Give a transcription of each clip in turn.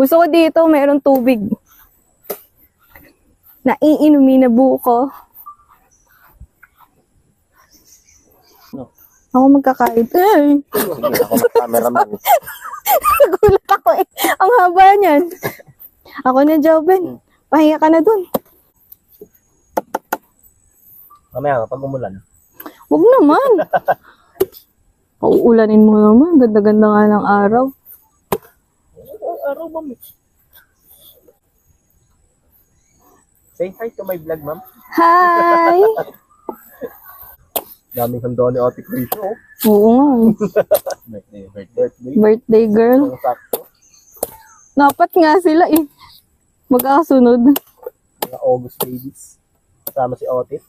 Gusto ko dito, mayroong tubig. Naiinumin na buko. No. Ako magkakain. Ay! Sige, ako mag-cameraman. Nagulat ako eh. Ang haba niyan. Ako na, Joven. Pahinga ka na dun. Mamaya pag umulan. Huwag naman. Pauulanin mo naman. Ganda-ganda nga ng araw. Araw, ma'am. Say hi to my vlog, ma'am. Hi! Daming handa ni Ate Chris, oh. Oo nga. Birthday. Birthday girl. Ang sakto. Dapat nga sila eh. Magkakasunod. Mga August babies. Kasama si Otis.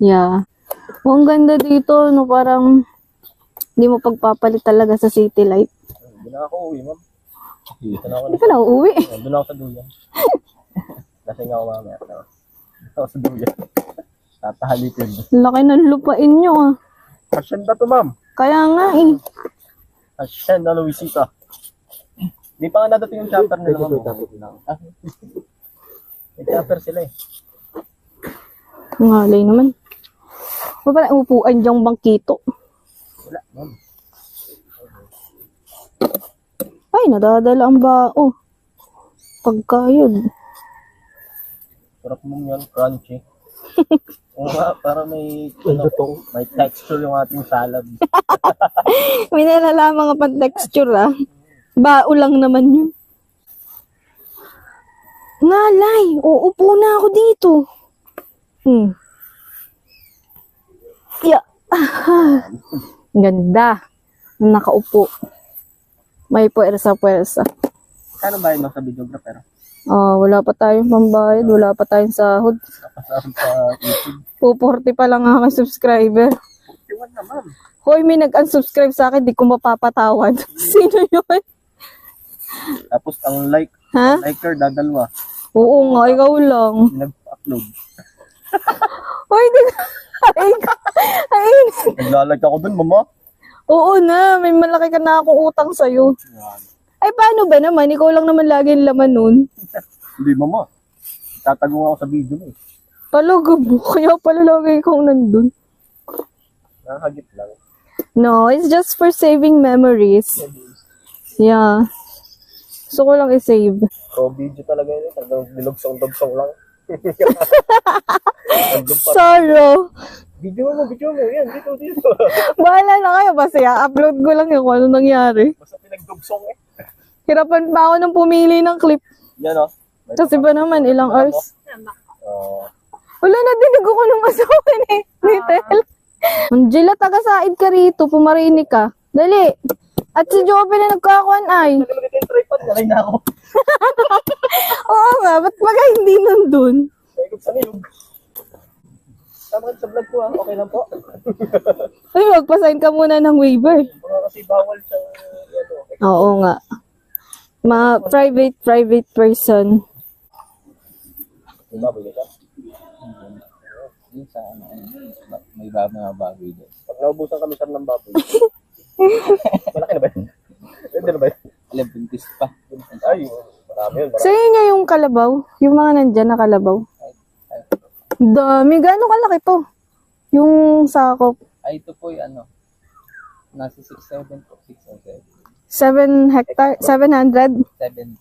Yeah. Oh, ang ganda dito, no, parang hindi mo pagpapalit talaga sa city life. Hindi na ako uwi, ma'am. Dito na ako. Hindi ka na uuwi. Doon ako sa duyan. Lasing ako mamaya. Dito ako sa duyan. Tatahalitin. Laki ng lupain nyo ah. Hasyenda to, ma'am. Kaya nga eh. Hasyenda Luisita. Hindi pa nga nadating yung chapter nila, ma'am. May chapter sila eh. Ngalay naman. Ba pala upuan diyang bangkito? Wala, ma'am. Ay, nadadala ang bao. Pagkayod. Sarap mo yan, crunchy. Oo nga, para may, may texture yung ating salad. May nalalaman nga pang texture ah. Bao lang naman yun. Ngalay, uupo na ako dito. Yeah. Ganda. Nakaupo. May puwersa-puwersa. Kano ba yun sa videographer? Wala pa tayong pambayad, wala pa tayong sahod. Kasama sa YouTube. 240 pa lang ang subscriber. Iwan na, ma'am. Hoy, may nag-unsubscribe sa akin, di ko mapapatawad. Sino yun? Tapos ang like, Ha? liker dadalwa. Oo nga, ikaw lang. Nag-upload. Hoy, di ka. Ay, Naglalag ako dun, mama. oo na, may malaki ka na akong utang sa'yo. Yan. Ay, paano ba naman? Ikaw lang naman lagi ang laman nun. Hindi, mama. Tatago ako sa video mo eh. Talaga mo, kaya pala lagi ikaw nandun. Nakakagit lang. No, it's just for saving memories. Yeah. Gusto ko lang i-save. So, video talaga yun. Talagang nilugsong-dugsong lang. Sorrow. Video mo. Yan, dito. Bahala na kayo. Basta i-upload ko lang yung kung ano nangyari. Basta pinagdugsong eh. Hirapan pa ako nung pumili ng clip. Yan o. Kasi ba naman, ilang hours? Oh. Wala na, dinig ako nung asawa ni Tel. Angela, taga-said ka rito. Pumarinig ka. Dali. At si Joby na nagkakuan ay. Hindi mo dito yung tripod. Nalay na ako. Oo nga, ba't baga hindi nandun? Naikot sa nilog. Tama ka sa vlog ko ha. Okay lang po. Ay, magpasign ka muna ng waiver. Baka kasi bawal siyang Oo nga. Private person. Baboy ka siya. Yung sa may mga baboy doon. Pag naubusan kami sir ng baboy. Malaki na ba yun? Hindi na ba yun? Alam, buntis pa. Ay, marami yun. Sa inyo yung kalabaw? Yung mga nandyan na kalabaw? Dami. Gano'ng kalaki to? Yung sakop. Ay, ito po yung nasa 6'7 po. 6'7. 7 hectare? 700? 7.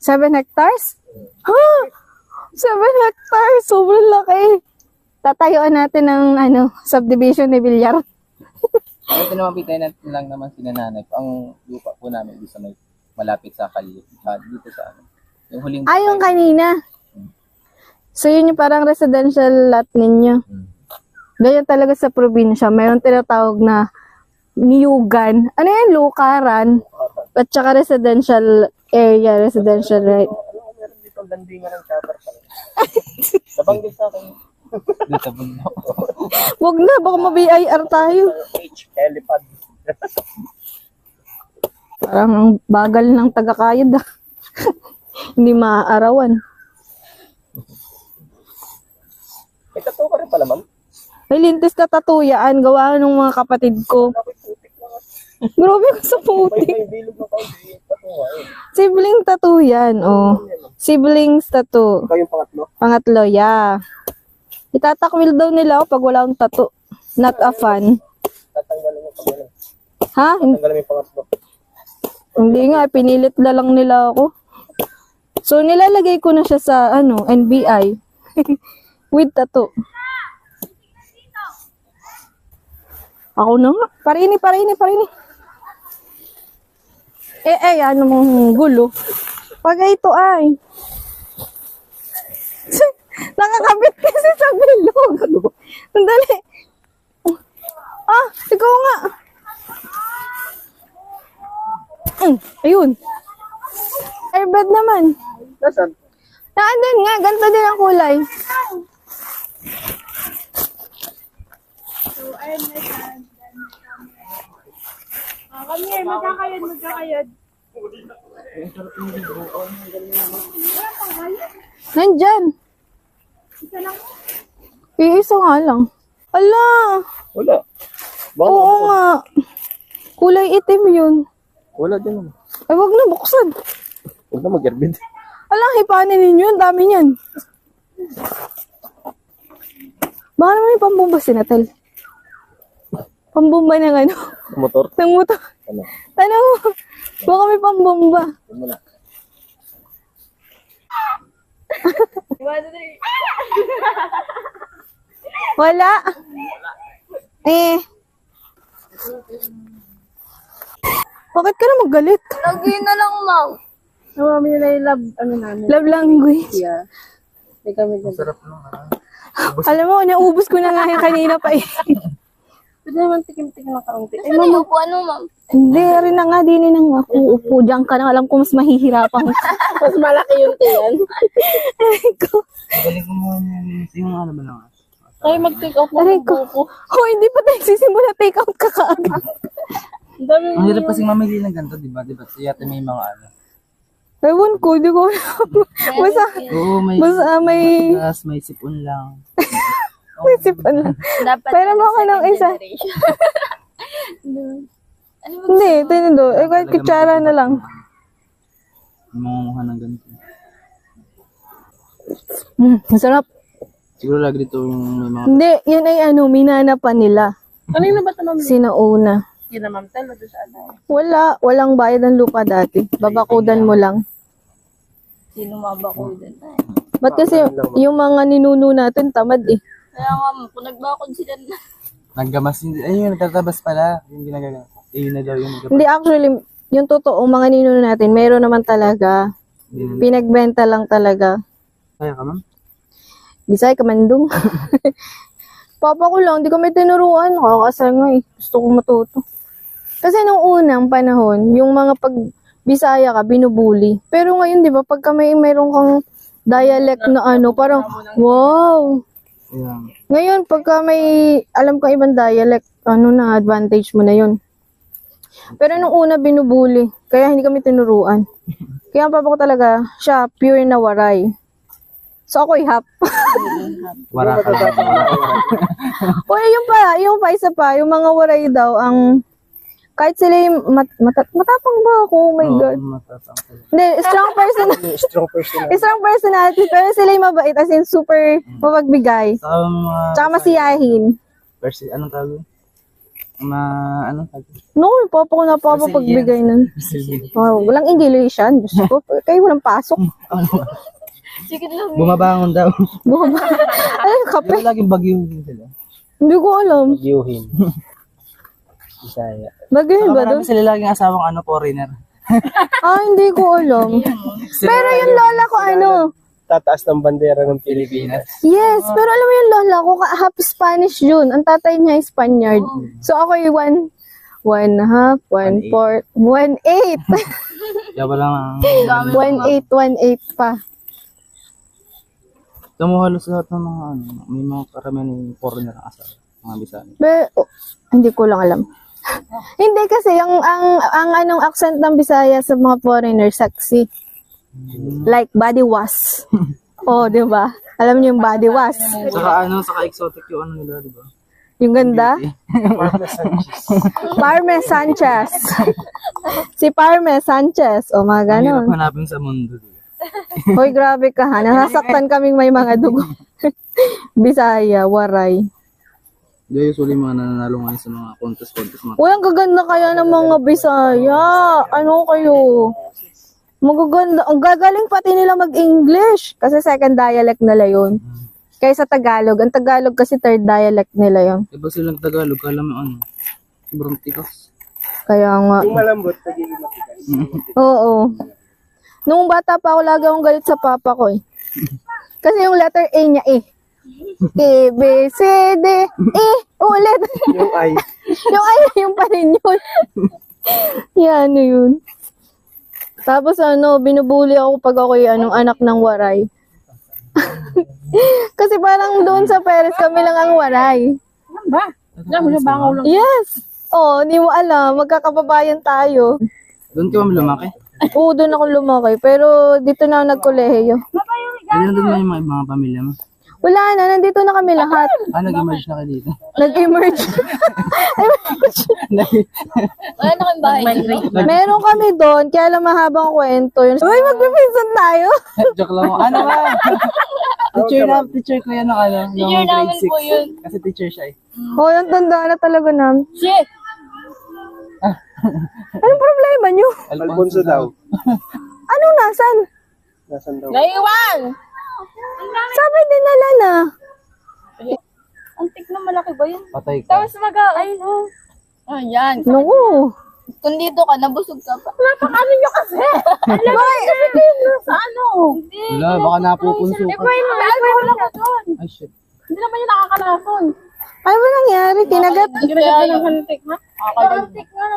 7 hectares? Ha? 7 hectares? Sobrang laki. Tatayuan natin ng subdivision ni Villar. Ito naman pitay natin lang naman sinananay. Ang lupa po namin dito sa may malapit sa kalye. Dito sa yung huling Yung kanina. So yun yung parang residential lot ninyo. Ganyan talaga sa probinsya. Mayroon tinatawag na niyugan. Ano yan? Lukaran. At saka residential area. Residential right. Alam ko meron dito landingan ng chopper pala. Nabanggit sa akin. dito sa bundok. Wag na. Baka ma-BIR tayo. H. Helipad. Parang ang bagal ng taga-kayod ah. Hindi maaarawan. May tattoo ka rin pala, ma'am. May lintis na tatuyaan. Gawa ng mga kapatid ko. Bakit putik lang? Grabe ka sa putik. May bilog na kaunti. Sibling tattoo yan, oh. Siblings tattoo. Ikaw yung pangatlo. Pangatlo, yeah. Itatakwil daw nila ako pag wala akong tattoo. Not a fan. Tatanggalin mo pag ano. Ha? Tatanggalin mo yung pangatlo. Hindi nga, pinilit na lang nila ako. So, nilalagay ko na siya sa, NBI. With tattoo. Ako na nga. Parini. Ano mong gulo? Pag ito ay. Nakakabit kasi sa bilog. Sandali. Ah, ikaw nga. Ayun. Airbed naman. Nasaan? Nandun nga, ganito din ang kulay. Magkakayod. Nandyan. Iisa nga lang. Ala, Wala. Baka oo nga. Kulay itim yun. Wala din naman. Ay, wag na, buksan. Huwag na mag-airbed. Ala, hipanin ninyo, ang dami niyan. Baka naman may pambomba si Natal. Pambomba ng ano? Motor. Ng motor. Ano? Tanong mo, baka may pambomba. Huwag mo na. Wala. Eh. Bakit ka na magalit? Lagi na lang, ma'am. Mami na yung namin. Love language. Yeah. May kami dyan. Sarap nung Alam mo, naubos ko na nga yung kanina pa eh. Pwede naman tikim-tikim ng kaunti. Saan yung upuan mo, ma'am? Hindi, rin na nga, din na nga. Uupo dyan ka na. Alam ko mas mahihirapan. Mas malaki yung tiyan. Galing ko muna yung ano ba lang. Ay, mag-take out Aray ng ko. buko. Oh, hindi pa tayo sisimula. Take out ka kaagad. Ang dami Ang hirap kasing mamili ng ganito, di ba? Di ba? Siya may mga ano. Ewan ko, hindi ko alam. Oo, may Basta may gas, may sipon lang. sipan lang. Dapat Pero mo ako ng isa. Hindi, tinido. Eh, kahit kutsara na lang. Mangunguha ng ganito. Masarap. Siguro lagi dito yung may mga... Hindi, yan ay minana pa nila. Kanina ba ito, ma'am? Sinauna. Hindi na, ma'am. Talo doon sa ano. Walang bayad ng lupa dati. Babakudan mo lang. Sino mabako din? Ba't kasi yung mga ninuno natin tamad eh. Kaya nga, ma'am, kung nagbakod sila na. Naggamas, ayun, nagtatabas pala. Yung ginagawa. Yun na daw yung naggamas. Hindi actually, yung totoo, mga ninuno natin, meron naman talaga. Pinagbenta lang talaga. Kaya ka, ma'am? Bisay, kamandong. Papa ko lang, di kami tinuruan. Kakasal nga eh. Gusto ko matuto. Kasi nung unang panahon, yung mga pag Bisaya ka, binubuli. Pero ngayon, di ba, pagka mayroon kang dialect na ano, parang, wow. Ayan. Ngayon, pagka may alam kang ibang dialect, advantage mo na yun. Pero nung una, binubuli. Kaya hindi kami tinuruan. Kaya ang papa ko talaga, siya, pure na waray. So, ako'y hap. Wala ka lang. O, yung pa, isa pa, yung mga waray daw, kahit sila yung matapang ba ako? Oh my God. Matatang pala. Hindi, strong person. Strong personality, pero sila yung mabait, as in super mapagbigay. Saka mga... Tsaka masiyahin. Anong tawag yun? Anong tawag yun? No, papa ko napapagbigay nun. Oh, walang English-an. Diyos ko, kayo walang pasok. Sige lang. Bumabangon daw. Bumaba. Ay, kape. Pero laging bagyo din sila. Hindi ko alam. Yuhin. Bisaya. Bagay Saka ba doon? marami sila laging asawang foreigner. Hindi ko alam. Pero yung lola ko, Tataas ng bandera ng Pilipinas. yes, pero alam mo yung lola ko, half Spanish yun. Ang tatay niya ay Spaniard. So ako yung 1/2, 1/4, 1/8. Yawa lang. 1/8, 1/8 pa. Tamo halos lahat ng mga may mga karamihan ng foreigner ang asawa. Mga Bisaya. Pero, hindi ko lang alam. Hindi kasi, ang anong accent ng Bisaya sa mga foreigner, sexy. Like, body wash. Oh, di ba? Alam niyo yung body wash. Saka saka exotic yung nila, di ba? Yung ganda? Parme Sanchez. Si Parme Sanchez. O, mga Ang hirap ganon. hanapin sa mundo. Hoy, grabe ka ha. Nasasaktan kaming may mga dugo. Bisaya, waray. Hindi, usually mga nananalo ngayon sa mga contest. Uy, ang gaganda kaya ng mga Bisaya. Ano kayo? Magaganda. Ang gagaling pati nila mag-English. Kasi second dialect nila yun. Kaysa Tagalog. Ang Tagalog kasi third dialect nila yun. Diba silang Tagalog, kala mo ano, sobrang tikas. Kaya nga. Yung malambot, nagiging matigas. Oo. Nung bata pa ako, lagi akong galit sa papa ko eh. Kasi yung letter A niya eh. A, B, C, D, E, ulit. Yung ay. Yung ay, yung pa rin yun. Yan, ano yun. Tapos ano, binubuli ako pag ako yung anak ng waray. Kasi parang doon sa Perez kami lang ang waray. Ano ba? Alam mo na bangaw lang. Yes! Oh, hindi mo alam. Magkakababayan tayo. Doon ka ba lumaki? Oo, doon ako lumaki. Pero dito na ako nagkolehiyo. Hindi na doon may mga pamilya mo. Wala na, nandito na kami lahat. Nag-emerge na kayo dito. Nag-emerge. Wala na kang bahay. Meron kami doon, kaya lang mahabang kwento yun. Uy, magpipinsan tayo. Joke lang mo. Ano ba? Teacher ko yan ng ano. ng Teacher grade namin six. po yun. Kasi teacher siya eh. Oh, yung tanda na talaga namin. Shit! Anong problema nyo? Alfonso daw. Ano nasan? Nasaan daw? Naiwan! Sabi dinala na. Antik na malaki ba yun? Patay ka. Tapos ay no. Ayan. Naku. Kung dito ka, nabusog ka pa. Napakano nyo kasi? Sa ano? Hindi. Wala, baka napupunso ka. May alcohol ako doon. Ay shit. Hindi naman yung nakakalapon. Ano ba nangyari? Kinagat? Ginagawa ng hantik ha? Antik nga na.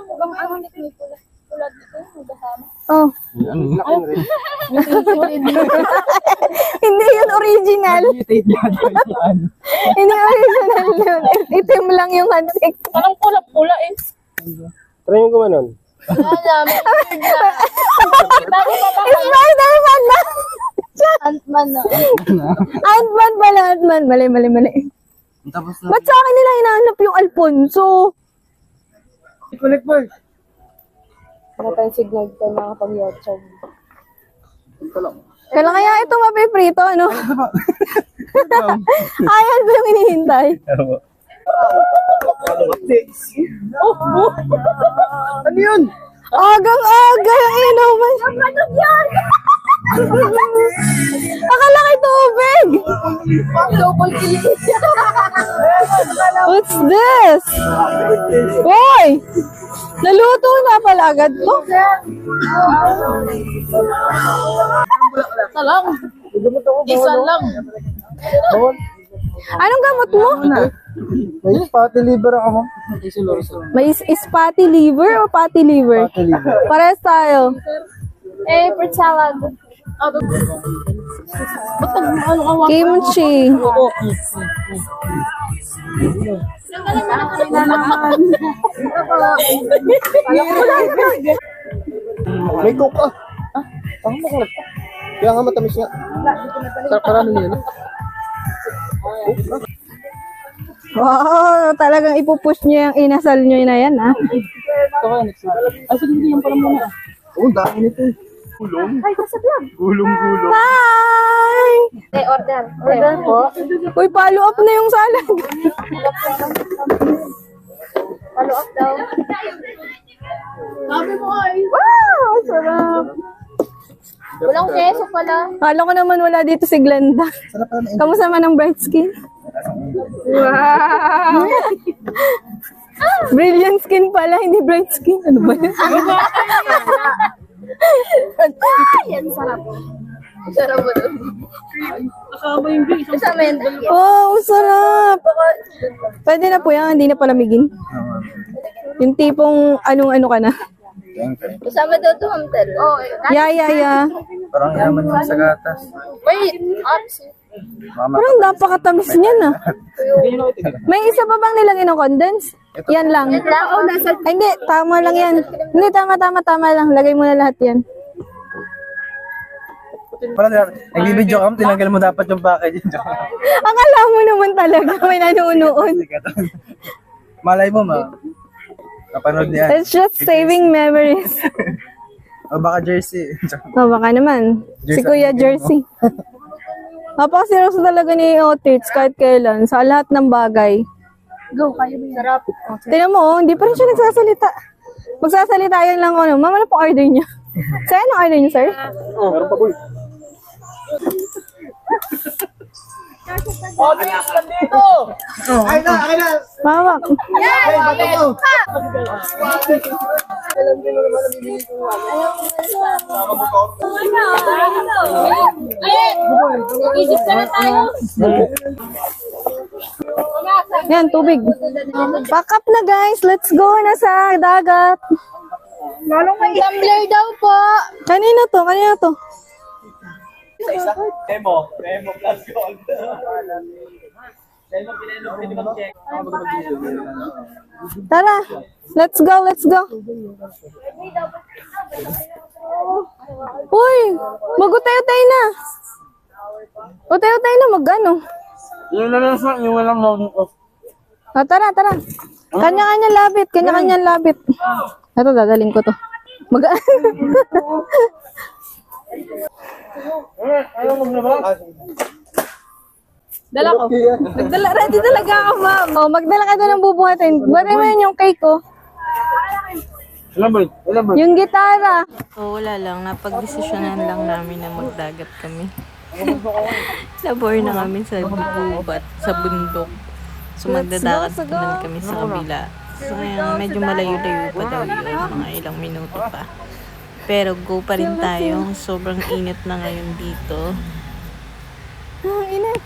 Antik may pula. Tulad dito. Magkasama. Oh. Ano yun? Laking rin. Hindi yun original. Tape yan. Yan. Hindi original yun. Itim lang yung handshake. Parang pula-pula eh. Try yung gumanon. Wala. May weird na. Spider-Man na. Ant-Man na. Ant-Man pala, Ant-Man. Mali. Tapos na. Ba't sa akin nila hinahanap yung Alfonso? Kulit boy. Baka tayong signal tayo makapag-YouTube. Kailan kaya ito mapiprito, ano? Ayan ba yung hinihintay? Ano yun? Agang-aga yung inuman. Akala kay tubig. Double kill. What's this? Hoy! Naluto na pala agad to. Isa lang. Isa lang. Anong gamot mo? May fatty liver ako mo. May is fatty liver o fatty liver? Fatty liver. Pares tayo. Fruit salad. Kimchi. May coke ah. Ang makulat pa. Kaya nga matamis nga. Parang yun. Wow, talagang ipupush nyo yung inasal nyo na yan, ah. Ay, sige, yung pala muna. Oo, dami nito. Gulong. Ay, sa vlog. Gulong-gulong. Hi! Order. Order po. Uy, follow up na yung salad. Follow up daw. Wow, sarap. Walang keso pala. Kala ko naman wala dito si Glenda. Kamusta man ang bright skin? Wow! Brilliant skin pala, hindi bright skin. Ano ba yan? Yan, sarap. Sarap mo doon. Sa amin. Oh, sarap! Pwede na po yan, hindi na palamigin. Yung tipong anong-ano ka na. Kasama daw to, Hamtel. Oh, Yeah. Parang yaman yung sa gatas. wait. Ops. Parang napakatamis niyan, ah. May isa pa bang nilagay ng condense? Yan lang. Yan lang. Oh, nasa... Ay, hindi, tama lang yan. Hindi, tama lang. Lagay mo na lahat yan. Parang nagbibideo ka mo, tinanggal mo dapat yung package. Akala mo naman talaga may nanunood. Malay mo, kapanood niya. It's just saving memories. O baka jersey. Oh, baka naman. Si Kuya Jersey. Napaka-seryoso talaga ni Otis kahit kailan sa lahat ng bagay. Go, kayo ba yan? Sarap. Tingnan mo, oh, hindi pa rin siya nagsasalita. Magsasalita yan lang ano. Mama, ano pong order niya? Saan ang order niyo, sir? Meron pa, boy. Mawak. Isip ka na tayo. Yan, tubig. Pack up na guys. Let's go na sa dagat. Tumbler daw po. Kanina to? Kanina to? Demo plus gold. Demo, pinainom check. Tara. Let's go, let's go. Uy, mag-utay-utay na. Utay-utay na, mag-ano. Yung nalasma, yung walang loading off. Ah, tara, tara. Kanya-kanya labit, kanya-kanya labit. Ito, dadaling ko to. Mag- Dala ko. Nagdala, ready talaga ako, ma'am. Oh, magdala ka doon ng bubuhatin. Buhatin mo yun yung cake ko. Yung gitara. So, wala lang. Napag-desisyonan lang namin na magdagat kami. Labor na kami sa gubat, sa bundok. So, magdadagat naman kami sa kabila. So, medyo malayo-layo pa daw yun. Mga ilang minuto pa. Pero go pa rin tayo. Sobrang init na ngayon dito. Ah, init.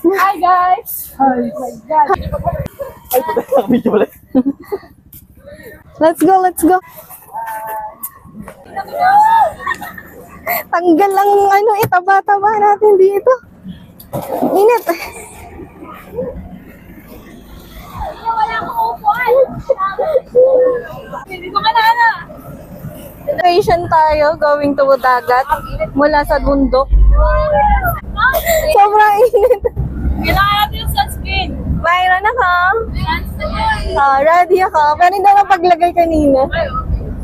Hi guys. Let's go, let's go. Tanggal lang ano, taba-taba natin dito. Init. Wala akong upuan. Hindi ko kanana. Vacation tayo, going to dagat mula sa bundok. Sobrang init. Kailangan natin yung sunscreen. Mayroon ako. Sunscreen. Ready ako. Pero hindi na paglagay kanina.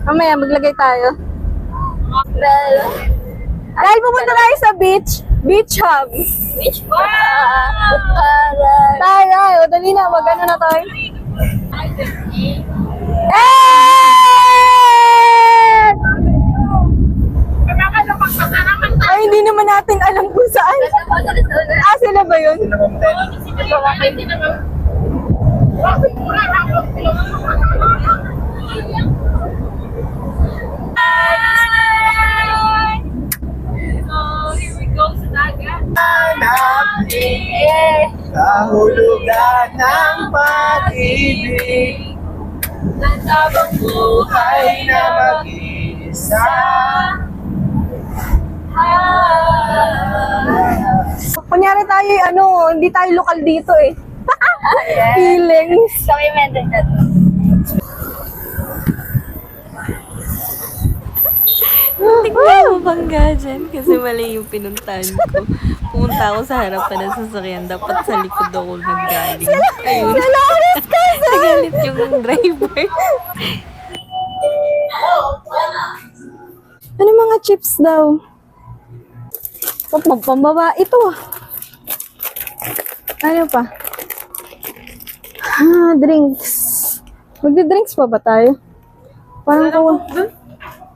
Mamaya, maglagay tayo. Dahil pupunta tayo sa beach. Beach hub. Which one? Taray. O, dali na. Mag-ano na tayo. Ay, hindi naman natin alam kung saan. Ah, sila ba yun? Here we go sa dagat. Kahulugan ng pag-ibig Natabang buhay na mag-isa. Kunyari tayo, hindi tayo lokal dito eh. Feelings. Documented na to. Tignan mo bangga dyan kasi mali yung pinuntahan ko. Pumunta ako sa harapan ng sasakyan. Dapat sa likod ako nanggaling. Ayun. Nagalit yung driver. Ano mga chips daw? Pambaba. Ito ah. Ano pa? Drinks. Magdi-drinks pa ba tayo?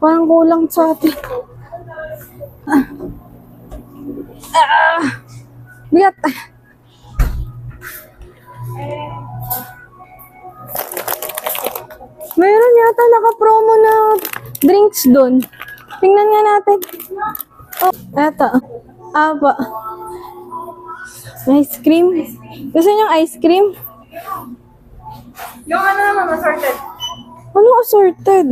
Parang kulang sa atin. Bigat. Mayroon yata naka-promo na drinks doon. Tingnan nga natin. Oh, eto. Aba. Ice cream. Gusto niyo ice cream? Yung ano naman, assorted. Ano assorted?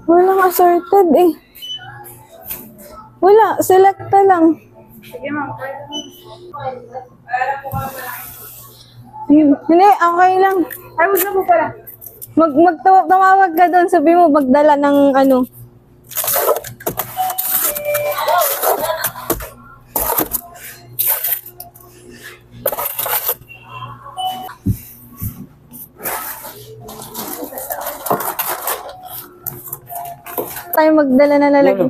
Walang assorted eh. Wala, selecta lang. Hindi, okay lang. Ay, wag na po pala. Tumawag ka doon, sabi mo, magdala ng ano. Tayo magdala na lalagyan.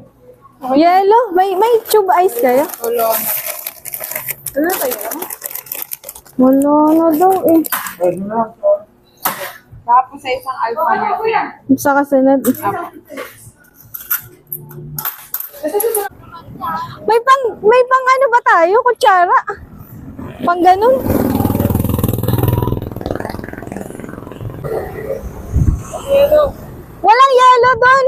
Yellow? May tube ice kaya? Wala na daw eh. Tapos sa isang alphabet yan. Sa kasunod. May pang ano ba tayo? Kutsara? Pang ganun? Walang yellow doon.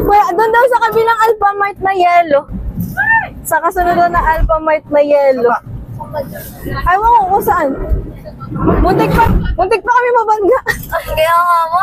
Wala, doon daw sa kabilang Alphamart na yellow. Sa kasunod na Alphamart na yellow. Ay, mo kung saan. Muntik pa kami mabangga. Kaya nga mo.